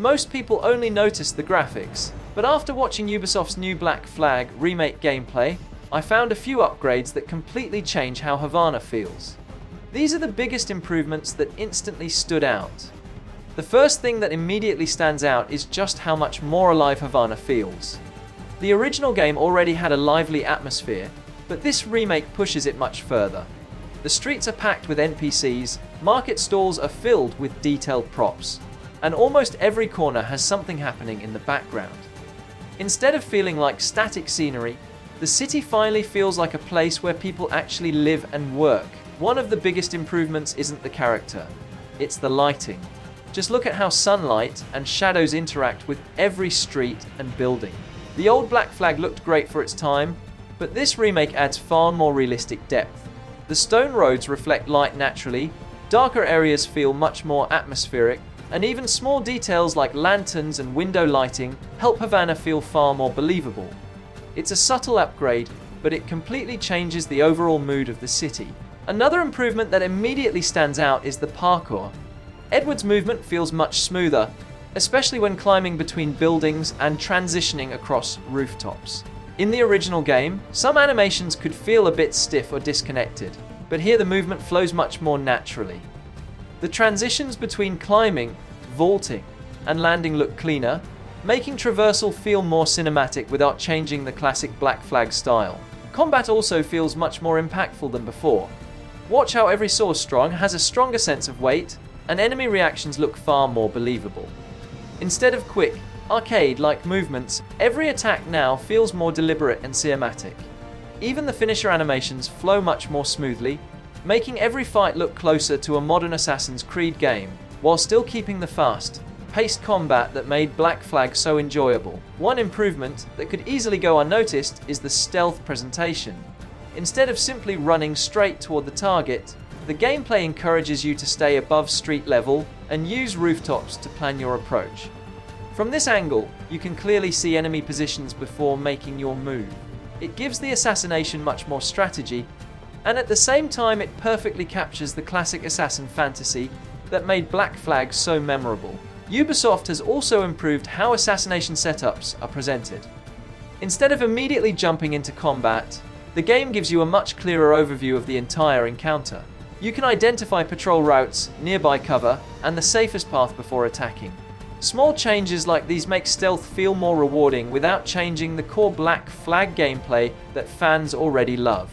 Most people only notice the graphics, but after watching Ubisoft's new Black Flag remake gameplay, I found a few upgrades that completely change how Havana feels. These are the biggest improvements that instantly stood out. The first thing that immediately stands out is just how much more alive Havana feels. The original game already had a lively atmosphere, but this remake pushes it much further. The streets are packed with NPCs, market stalls are filled with detailed props, and almost every corner has something happening in the background. Instead of feeling like static scenery, the city finally feels like a place where people actually live and work. One of the biggest improvements isn't the character, it's the lighting. Just look at how sunlight and shadows interact with every street and building. The old Black Flag looked great for its time, but this remake adds far more realistic depth. The stone roads reflect light naturally, darker areas feel much more atmospheric, and even small details like lanterns and window lighting help Havana feel far more believable. It's a subtle upgrade, but it completely changes the overall mood of the city. Another improvement that immediately stands out is the parkour. Edward's movement feels much smoother, especially when climbing between buildings and transitioning across rooftops. In the original game, some animations could feel a bit stiff or disconnected, but here the movement flows much more naturally. The transitions between climbing, vaulting, and landing look cleaner, making traversal feel more cinematic without changing the classic Black Flag style. Combat also feels much more impactful than before. Watch how every sword strong has a stronger sense of weight, and enemy reactions look far more believable. Instead of quick, arcade-like movements, every attack now feels more deliberate and cinematic. Even the finisher animations flow much more smoothly, making every fight look closer to a modern Assassin's Creed game, while still keeping the fast-paced combat that made Black Flag so enjoyable. One improvement that could easily go unnoticed is the stealth presentation. Instead of simply running straight toward the target, the gameplay encourages you to stay above street level and use rooftops to plan your approach. From this angle, you can clearly see enemy positions before making your move. It gives the assassination much more strategy, and at the same time it perfectly captures the classic assassin fantasy that made Black Flag so memorable. Ubisoft has also improved how assassination setups are presented. Instead of immediately jumping into combat, the game gives you a much clearer overview of the entire encounter. You can identify patrol routes, nearby cover, and the safest path before attacking. Small changes like these make stealth feel more rewarding without changing the core Black Flag gameplay that fans already love.